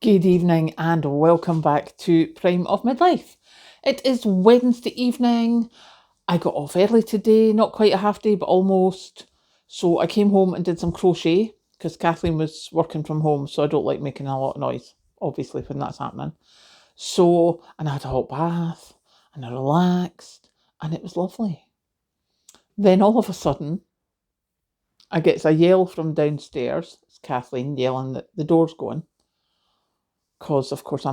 Good evening and welcome back to Prime of Midlife. It is Wednesday evening. I got off early today, not quite a half day, but almost. So I came home and did some crochet because Kathleen was working from home, so I don't like making a lot of noise, obviously, when that's happening. And I had a hot bath and I relaxed and it was lovely. Then all of a sudden, I get a yell from downstairs. It's Kathleen yelling that the door's going. Because of course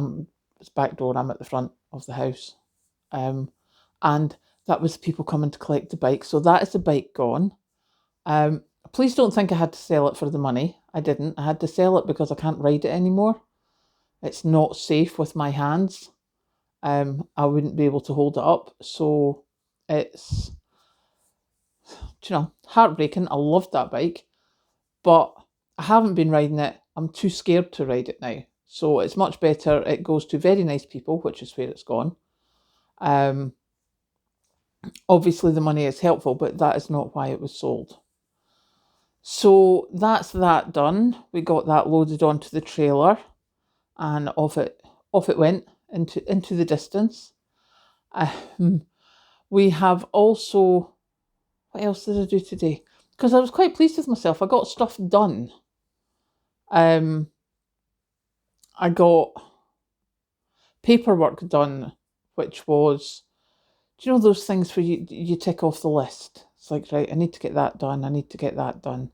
it's back door, I'm at the front of the house. And that was people coming to collect the bike. So that is the bike gone. Please don't think I had to sell it for the money. I didn't. I had to sell it because I can't ride it anymore. It's not safe with my hands. I wouldn't be able to hold it up. So it's, heartbreaking. I loved that bike, but I haven't been riding it. I'm too scared to ride it now. So it's much better. It goes to very nice people, which is where it's gone. Obviously the money is helpful, but that is not why it was sold. So that's that done. We got that loaded onto the trailer and off it went into the distance. We have also, what else did I do today? Because I was quite pleased with myself. I got stuff done. I got paperwork done, which was, do you know those things where you tick off the list? It's like, right, I need to get that done. I need to get that done.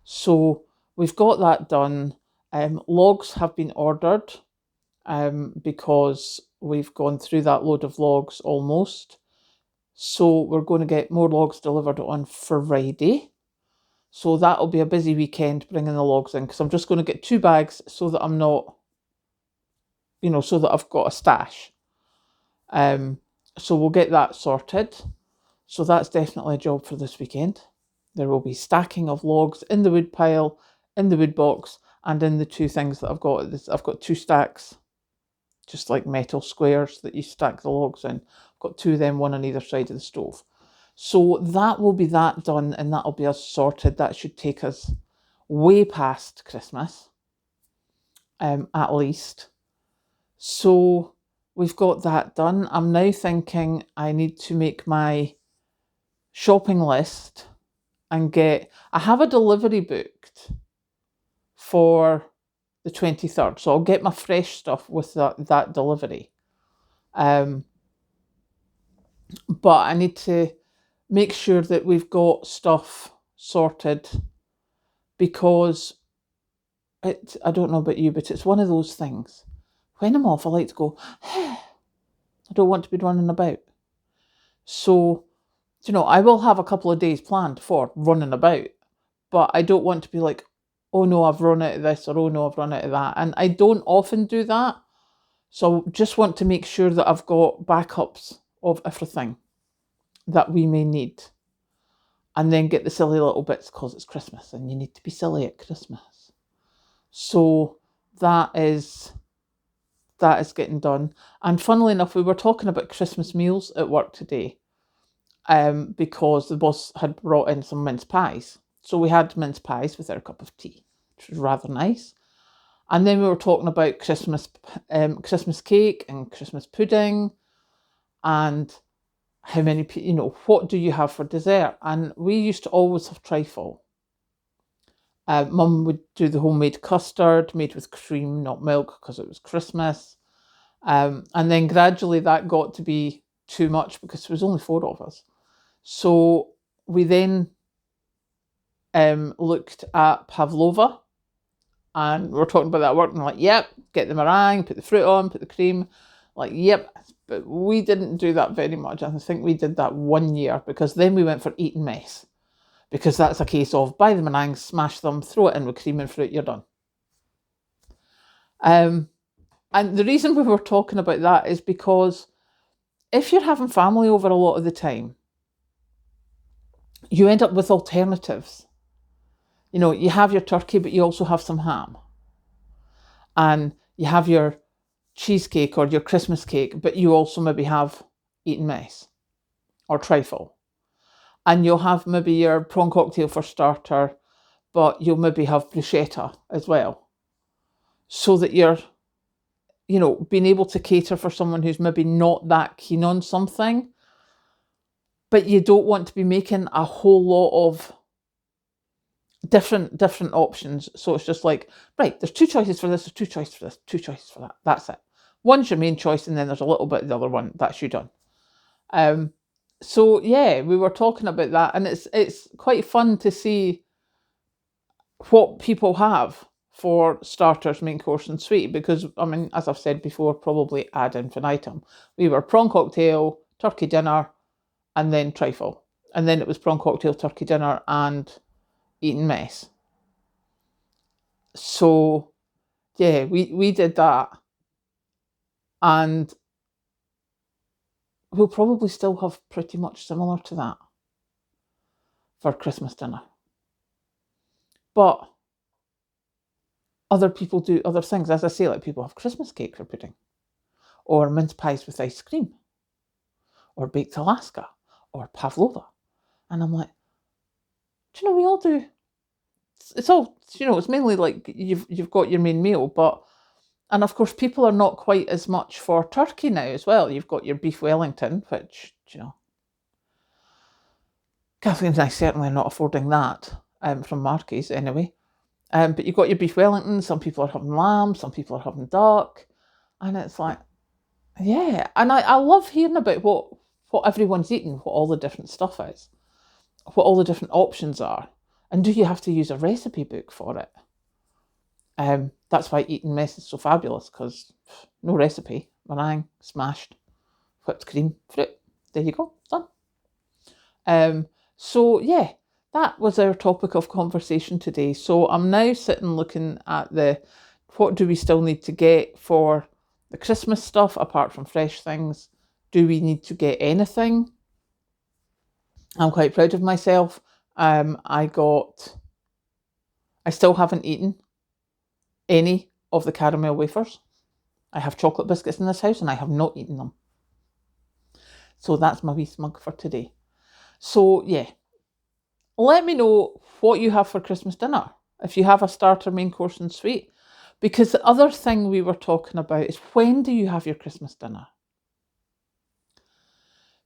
So we've got that done. Logs have been ordered because we've gone through that load of logs almost. So we're going to get more logs delivered on Friday. So that'll be a busy weekend bringing the logs in, because I'm just going to get 2 bags so that I'm not, so that I've got a stash. So we'll get that sorted. So that's definitely a job for this weekend. There will be stacking of logs in the wood pile, in the wood box, and in the 2 things that I've got. I've got 2 stacks, just like metal squares that you stack the logs in. I've got 2 of them, one on either side of the stove. So that will be that done, and that'll be us sorted. That should take us way past Christmas, at least. So we've got that done. I'm now thinking I need to make my shopping list and I have a delivery booked for the 23rd. So I'll get my fresh stuff with that delivery. But I need to make sure that we've got stuff sorted, because I don't know about you, but it's one of those things. When I'm off, I like to go, I don't want to be running about. So, I will have a couple of days planned for running about, but I don't want to be like, oh no, I've run out of this, or oh no, I've run out of that. And I don't often do that. So just want to make sure that I've got backups of everything that we may need. And then get the silly little bits because it's Christmas and you need to be silly at Christmas. So that is getting done. And funnily enough, we were talking about Christmas meals at work today, because the boss had brought in some mince pies. So we had mince pies with our cup of tea, which was rather nice. And then we were talking about Christmas cake and Christmas pudding, and how many, what do you have for dessert? And we used to always have trifle. Mum would do the homemade custard made with cream, not milk, because it was Christmas. And then gradually that got to be too much because there was only 4 of us. So we then looked at pavlova, and we were talking about that at work, and like, yep, get the meringue, put the fruit on, put the cream, like, yep. But we didn't do that very much. I think we did that 1 year, because then we went for eat and mess, because that's a case of buy the meringues, smash them, throw it in with cream and fruit, you're done. And the reason we were talking about that is because if you're having family over a lot of the time, you end up with alternatives. You have your turkey, but you also have some ham. And you have your cheesecake or your Christmas cake, but you also maybe have eat and mess or trifle. And you'll have maybe your prawn cocktail for starter, but you'll maybe have bruschetta as well. So that you're being able to cater for someone who's maybe not that keen on something, but you don't want to be making a whole lot of different options. So it's just like, right, there's 2 choices for this, there's 2 choices for this, 2 choices for that. That's it. One's your main choice, and then there's a little bit of the other one. That's you done. So yeah, we were talking about that, and it's quite fun to see what people have for starters, main course, and sweet. Because I mean, as I've said before, probably ad infinitum. We were prawn cocktail, turkey dinner, and then trifle, and then it was prawn cocktail, turkey dinner, and eating mess. So yeah, we did that, and we'll probably still have pretty much similar to that for Christmas dinner. But other people do other things. As I say, like people have Christmas cake for pudding, or mince pies with ice cream, or baked Alaska, or pavlova. And I'm like, do you know, we all do. It's all, it's mainly like you've got your main meal, and of course people are not quite as much for turkey now as well. You've got your beef Wellington, which, Kathleen and I certainly are not affording that, from Marky's anyway. But you've got your beef Wellington, some people are having lamb, some people are having duck, and it's like, yeah. And I love hearing about what everyone's eating, what all the different stuff is, what all the different options are, and do you have to use a recipe book for it? That's why eating mess is so fabulous, because no recipe, meringue, smashed, whipped cream, fruit, there you go, done. So yeah, that was our topic of conversation today. So I'm now sitting looking at what do we still need to get for the Christmas stuff apart from fresh things? Do we need to get anything? I'm quite proud of myself. I still haven't eaten any of the caramel wafers. I have chocolate biscuits in this house and I have not eaten them. So that's my wee smug for today. So yeah, let me know what you have for Christmas dinner. If you have a starter, main course, and sweet. Because the other thing we were talking about is, when do you have your Christmas dinner?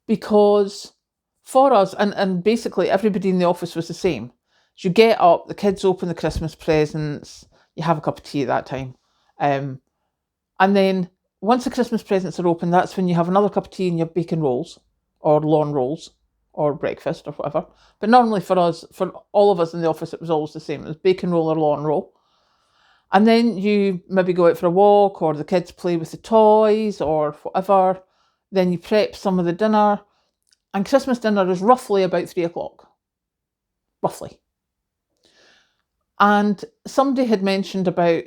Because for us, and basically everybody in the office was the same. So you get up, the kids open the Christmas presents, you have a cup of tea at that time. And then once the Christmas presents are open, that's when you have another cup of tea and you have bacon rolls or lawn rolls or breakfast or whatever. But normally for all of us in the office, it was always the same. It was bacon roll or lawn roll. And then you maybe go out for a walk, or the kids play with the toys or whatever. Then you prep some of the dinner. And Christmas dinner is roughly about 3:00. Roughly. And somebody had mentioned about,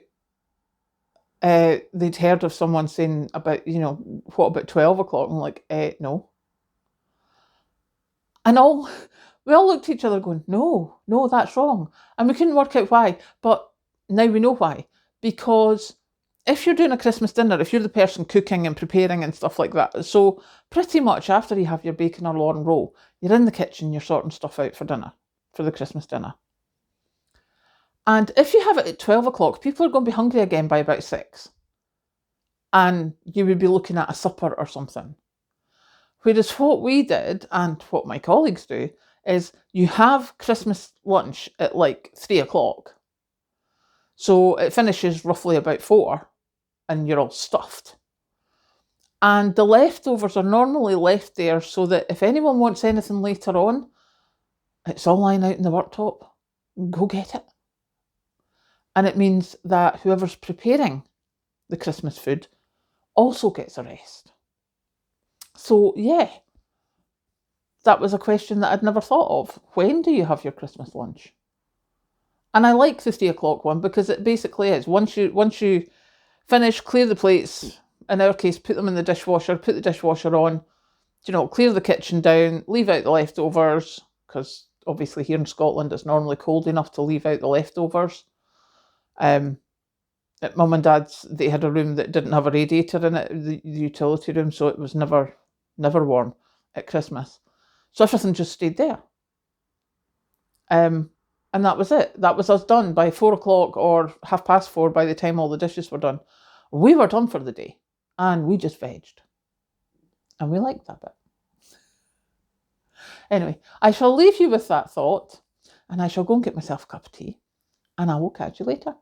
they'd heard of someone saying about, what about 12:00? I'm like, no. And we all looked at each other going, no, that's wrong. And we couldn't work out why. But now we know why. Because if you're doing a Christmas dinner, if you're the person cooking and preparing and stuff like that, so pretty much after you have your bacon or lawn roll, you're in the kitchen, you're sorting stuff out for dinner, for the Christmas dinner. And if you have it at 12:00, people are going to be hungry again by about 6. And you would be looking at a supper or something. Whereas what we did, and what my colleagues do, is you have Christmas lunch at like 3:00. So it finishes roughly about 4, and you're all stuffed. And the leftovers are normally left there so that if anyone wants anything later on, it's all lying out in the worktop. Go get it. And it means that whoever's preparing the Christmas food also gets a rest. So yeah, that was a question that I'd never thought of. When do you have your Christmas lunch? And I like the 3:00 one, because it basically is, once you finish, clear the plates, in our case, put them in the dishwasher, put the dishwasher on, clear the kitchen down, leave out the leftovers, because obviously here in Scotland it's normally cold enough to leave out the leftovers. At Mum and Dad's, they had a room that didn't have a radiator in it, the utility room, so it was never warm at Christmas. So everything just stayed there. And that was it. That was us done by 4:00 or 4:30 by the time all the dishes were done. we were done for the day and we just vegged. And we liked that bit. Anyway, I shall leave you with that thought, and I shall go and get myself a cup of tea, and I will catch you later.